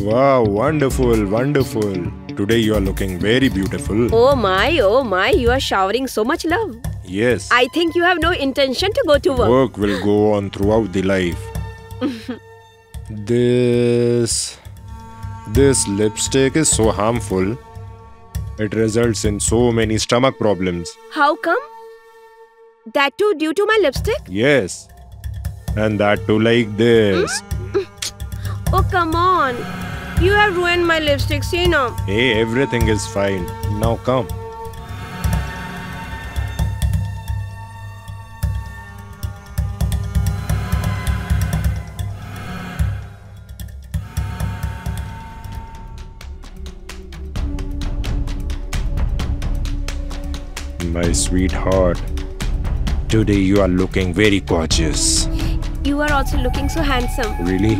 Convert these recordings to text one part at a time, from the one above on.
Wow, wonderful, wonderful. Today you are looking very beautiful. Oh my, you are showering so much love. Yes. I think you have no intention to go to work. Work will go on throughout the life. This lipstick is so harmful. It results in so many stomach problems. How come? That too due to my lipstick? Yes. And that too like this. Oh, come on. You have ruined my lipstick, see now. Hey, everything is fine. Now come. My sweetheart, today you are looking very gorgeous. You are also looking so handsome. Really?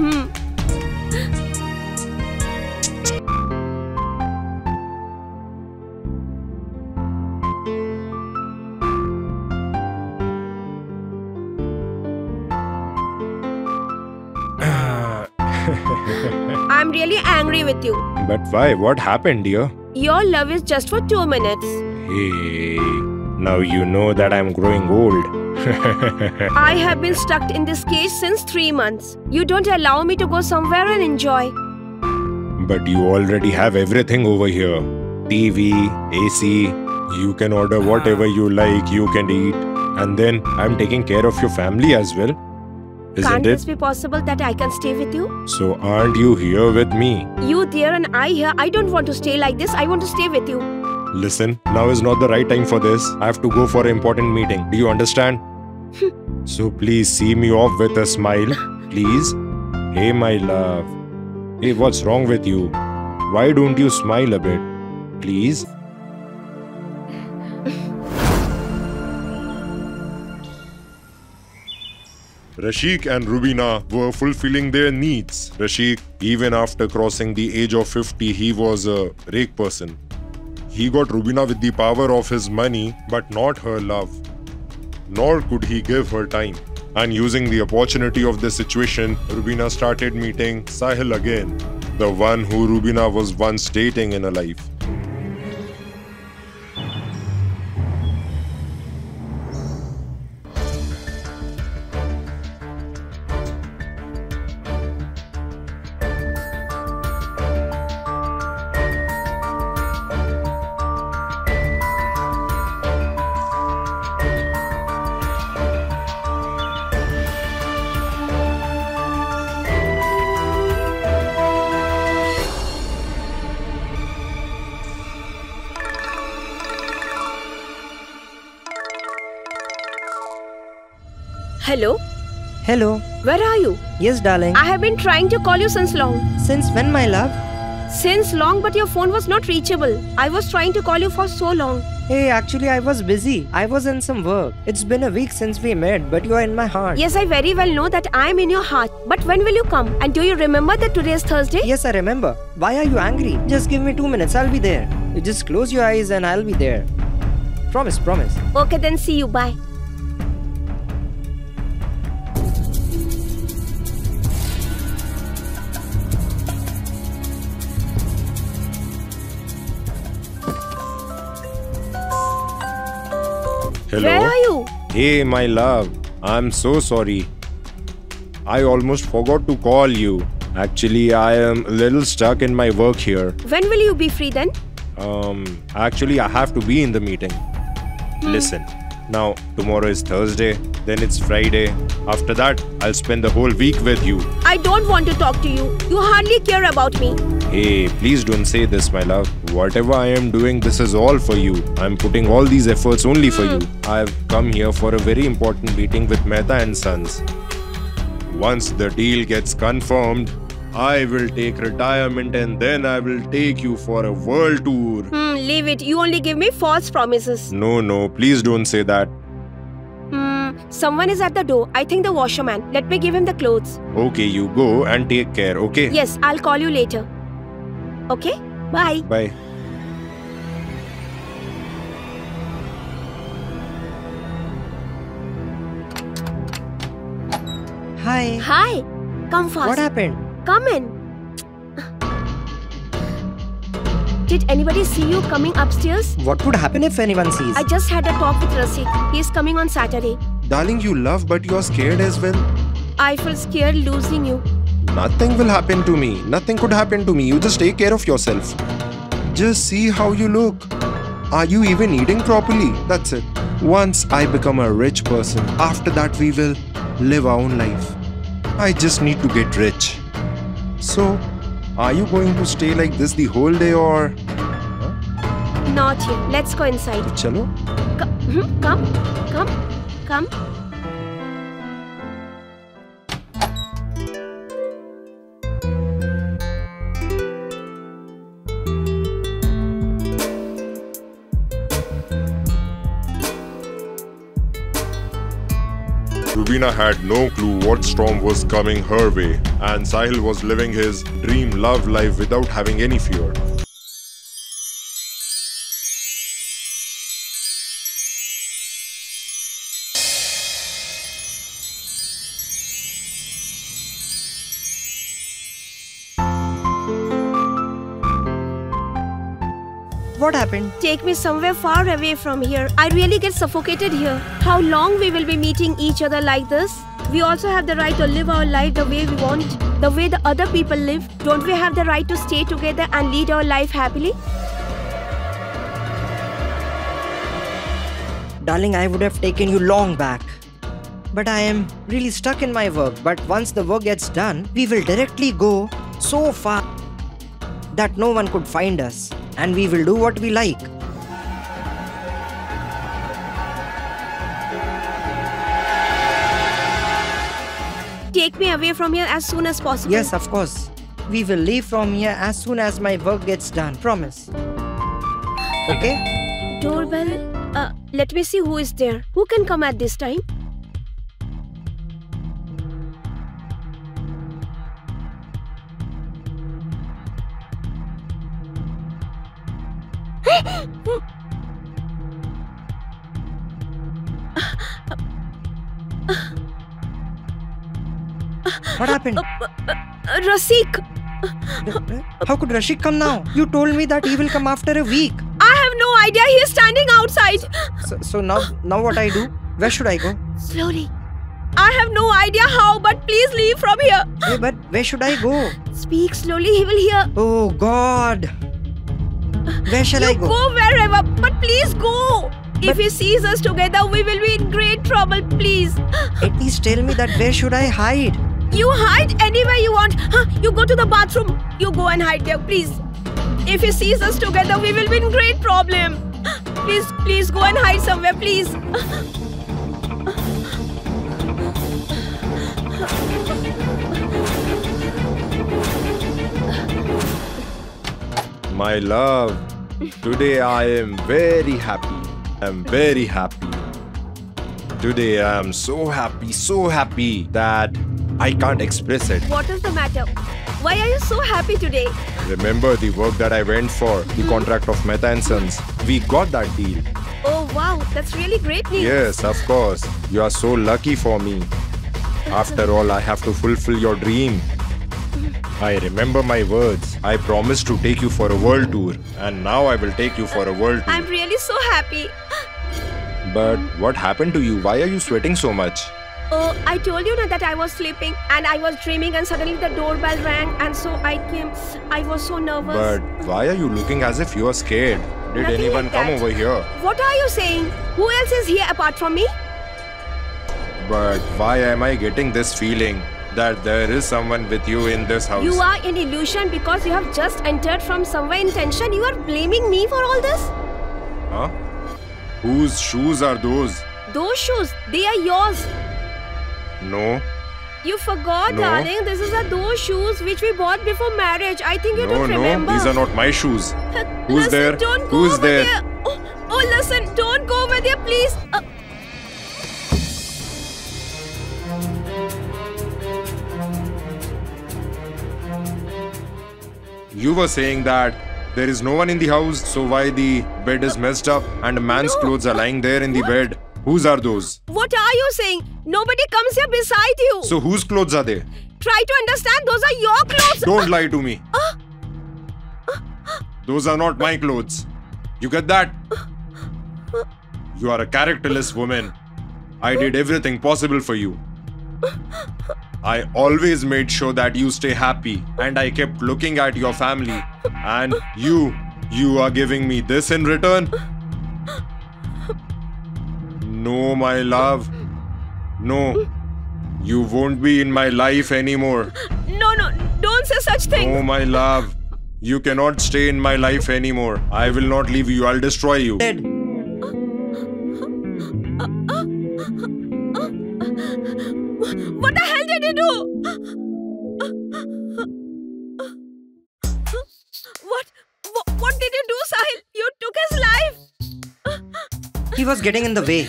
I'm really angry with you. But why? What happened, dear? Your love is just for 2 minutes. Hey, now you know that I'm growing old. I have been stuck in this cage since 3 months. You don't allow me to go somewhere and enjoy. But you already have everything over here. TV, AC, you can order whatever you like, you can eat. And then I'm taking care of your family as well. Isn't Can't it? this be possible that I can stay with you? So aren't you here with me? You there and I here. I don't want to stay like this. I want to stay with you. Listen, now is not the right time for this. I have to go for an important meeting. Do you understand? So please see me off with a smile. Please. Hey, my love. Hey, what's wrong with you? Why don't you smile a bit? Please. Rashik and Rubina were fulfilling their needs. Rashik, even after crossing the age of 50, he was a rake person. He got Rubina with the power of his money, but not her love. Nor could he give her time. And using the opportunity of this situation, Rubina started meeting Sahil again, the one who Rubina was once dating in her life. Hello? Hello. Where are you? Yes, darling. I have been trying to call you since long. Since when, my love? Since long, but your phone was not reachable. I was trying to call you for so long. Hey, actually, I was busy. I was in some work. It's been a week since we met, but you are in my heart. Yes, I very well know that I am in your heart. But when will you come? And do you remember that today is Thursday? Yes, I remember. Why are you angry? Just give me 2 minutes. I'll be there. You just close your eyes and I'll be there. Promise, promise. Okay, then see you. Bye. Hello? Where are you? Hey, my love. I'm so sorry. I almost forgot to call you. Actually, I am a little stuck in my work here. When will you be free then? Actually, I have to be in the meeting. Listen, now tomorrow is Thursday, then it's Friday. After that, I'll spend the whole week with you. I don't want to talk to you. You hardly care about me. Hey, please don't say this, my love. Whatever I am doing, this is all for you. I'm putting all these efforts only for you. I've come here for a very important meeting with Mehta and Sons. Once the deal gets confirmed, I will take retirement and then I will take you for a world tour. Leave it. You only give me false promises. No, please don't say that. Someone is at the door. I think the washerman. Let me give him the clothes. Okay, you go and take care, okay? Yes, I'll call you later. Okay? Bye. Bye. Hi. Hi. Come fast. What happened? Come in. Did anybody see you coming upstairs? What would happen if anyone sees? I just had a talk with Rasik. He's coming on Saturday. Darling, you love but you're scared as well. I feel scared losing you. Nothing will happen to me. Nothing could happen to me. You just take care of yourself. Just see how you look. Are you even eating properly? That's it. Once I become a rich person, after that we will live our own life. I just need to get rich. So, are you going to stay like this the whole day or? Not here. Let's go inside. Chalo. Come. Rubina had no clue what storm was coming her way, and Sahil was living his dream love life without having any fear. What happened? Take me somewhere far away from here. I really get suffocated here. How long we will be meeting each other like this? We also have the right to live our life the way we want, the way the other people live. Don't we have the right to stay together and lead our life happily? Darling, I would have taken you long back. But I am really stuck in my work. But once the work gets done, we will directly go so far that no one could find us. And we will do what we like. Take me away from here as soon as possible. Yes, of course. We will leave from here as soon as my work gets done. Promise. Okay? Doorbell. Let me see who is there. Who can come at this time? What happened? Rasik. How could Rashik come now? You told me that he will come after a week. I have no idea. He is standing outside. So now what I do? Where should I go? Slowly. I have no idea how, but please leave from here. Hey, but where should I go? Speak slowly. He will hear. Oh God. Where shall I go? Go wherever, but please go. If he sees us together, we will be in great trouble. Please. At least tell me that where should I hide? You hide anywhere you want. You go to the bathroom. You go and hide there, please. If he sees us together, we will be in great problem. Please go and hide somewhere, please. My love, today I am very happy. I'm very happy. Today I am so happy that I can't express it. What is the matter? Why are you so happy today? Remember the work that I went for, the contract of Mehta & Sons. We got that deal. Oh wow, that's really great news. Yes, of course. You are so lucky for me. After all, I have to fulfill your dream. I remember my words. I promised to take you for a world tour, and now I will take you for a world tour. I'm really so happy. But what happened to you? Why are you sweating so much? Oh, I told you that I was sleeping and I was dreaming and suddenly the doorbell rang and so I came. I was so nervous. But why are you looking as if you are scared? Did Nothing anyone like come that. over here? What are you saying? Who else is here apart from me? But why am I getting this feeling that there is someone with you in this house? You are in illusion because you have just entered from somewhere in tension. You are blaming me for all this? Huh? Whose shoes are those? Those shoes, they are yours. No. You forgot, No. darling. This is those shoes which we bought before marriage. I think you don't remember. These are not my shoes. Who's Listen, there? Don't go Who's over there? Oh, listen, don't go over there, please. You were saying that there is no one in the house, so why the bed is messed up and a man's No. clothes are lying there in the bed? Whose are those? What are you saying? Nobody comes here beside you. So whose clothes are they? Try to understand. Those are your clothes. Don't lie to me. Those are not my clothes. You get that? You are a characterless woman. I did everything possible for you. I always made sure that you stay happy, and I kept looking at your family. And you are giving me this in return? No, my love. No. You won't be in my life anymore. No, don't say such things. No, my love. You cannot stay in my life anymore. I will not leave you. I'll destroy you. Dead. What the hell did you do? What did you do, Sahil? You took his life. He was getting in the way.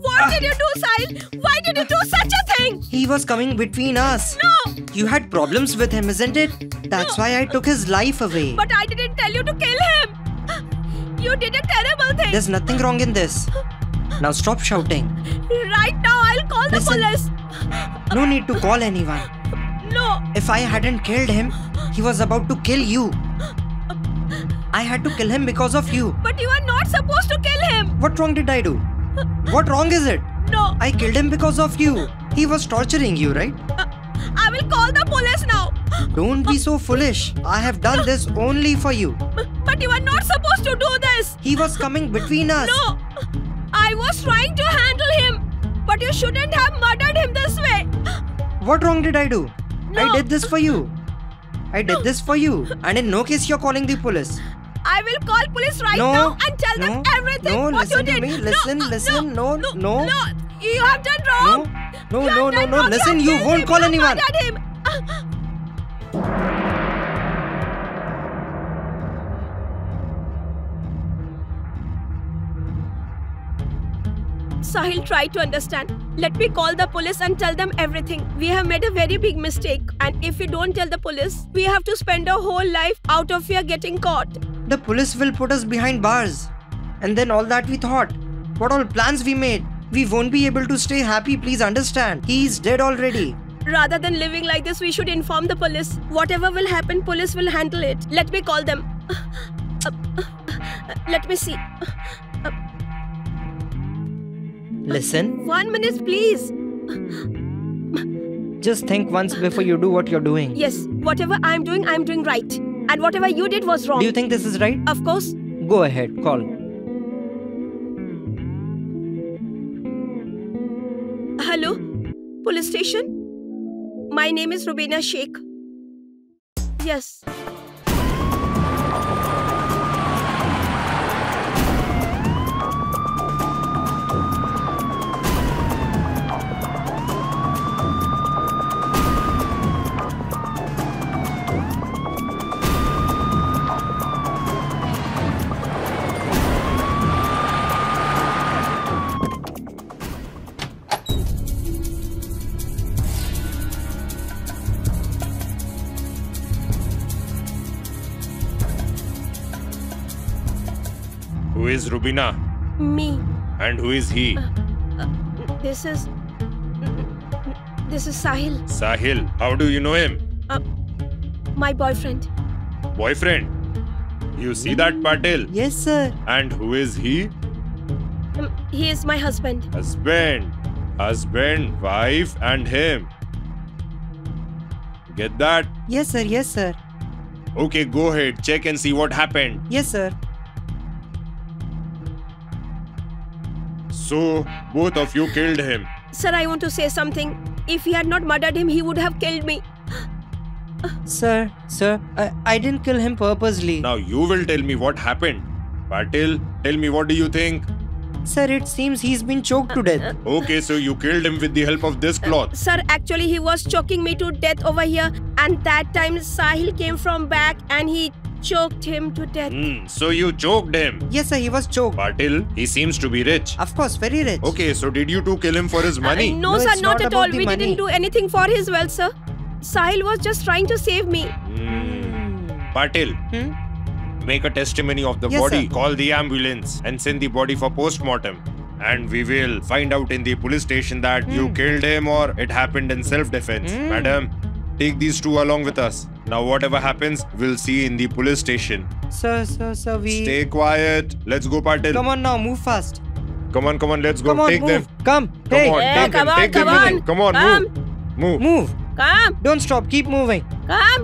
What did you do, Sahil? Why did you do such a thing? He was coming between us. No. You had problems with him, isn't it? That's why I took his life away. But I didn't tell you to kill him. You did a terrible thing. There's nothing wrong in this. Now stop shouting. Right now, I'll call the Listen. police. No need to call anyone. No. If I hadn't killed him, he was about to kill you. I had to kill him because of you. But you are not supposed to kill him. What wrong did I do? What wrong is it? No. I killed him because of you. He was torturing you, right? I will call the police now. Don't be so foolish. I have done this only for you. But you are not supposed to do this. He was coming between us. No. I was trying to handle him. But you shouldn't have murdered him this way. What wrong did I do? No. I did this for you. I did this for you. And in no case you're calling the police. I will call police right No. now and tell them everything No, what you listen to did. me. Listen, listen. No. No. You have done wrong. No, You have no, done no. wrong. Listen, have you killed won't him. call You anyone. murdered him. Sahil, try to understand. Let me call the police and tell them everything. We have made a very big mistake. And if we don't tell the police, we have to spend our whole life out of fear getting caught. The police will put us behind bars. And then all that we thought. What all plans we made. We won't be able to stay happy, please understand. He's dead already. Rather than living like this, we should inform the police. Whatever will happen, police will handle it. Let me call them. Let me see. Listen, 1 minute, please. just think once before you do what you're doing. Yes, whatever I'm doing right. And whatever you did was wrong. Do you think this is right? Of course. Go ahead, call. Hello? Police station? My name is Rubina Sheikh. Yes. Who is Rubina? Me. And who is he? This is Sahil, Sahil. How do you know him? my boyfriend. Boyfriend? You see that, Patil? Yes, sir. And who is he? He is my husband. Husband, wife, and him. Get that? Yes, sir. Yes, sir. Okay, go ahead. Check and see what happened. Yes, sir. So, both of you killed him. Sir, I want to say something. If he had not murdered him, he would have killed me. Sir, I didn't kill him purposely. Now you will tell me what happened. Patil, tell me, what do you think? Sir, it seems he's been choked to death. Okay, so you killed him with the help of this cloth. Sir, actually he was choking me to death over here, and that time Sahil came from back and he choked him to death. So you choked him. Yes, sir, he was choked. Patil, he seems to be rich. Of course, very rich. Okay, so did you two kill him for his money? No, No, sir, it's not not at all. about the We money. didn't do anything for his wealth, sir. Sahil was just trying to save me. Patil, make a testimony of the Yes, body. sir. Call the ambulance and send the body for post-mortem. And we will find out in the police station that you killed him or it happened in self-defense. Madam, take these two along with us. Now whatever happens, we'll see in the police station. Sir, we... Stay quiet. Let's go, Patil. Come on now, move fast. Come on, let's go. Come on, Take move. them. Come. Come Hey, on, Hey, take them. come on, Take them come with on. you. Come on, Come. move. Move. Come. Don't stop. Keep moving. Come.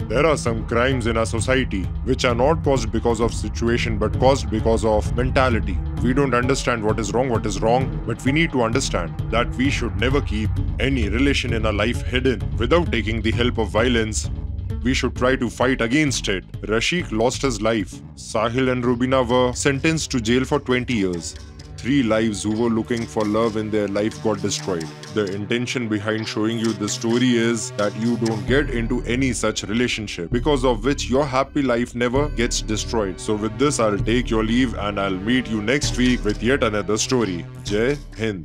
There are some crimes in our society which are not caused because of situation but caused because of mentality. We don't understand what is wrong, but we need to understand that we should never keep any relation in our life hidden without taking the help of violence. We should try to fight against it. Rashik lost his life. Sahil and Rubina were sentenced to jail for 20 years. 3 lives who were looking for love in their life got destroyed. The intention behind showing you this story is that you don't get into any such relationship because of which your happy life never gets destroyed. So with this, I'll take your leave and I'll meet you next week with yet another story. Jai Hind.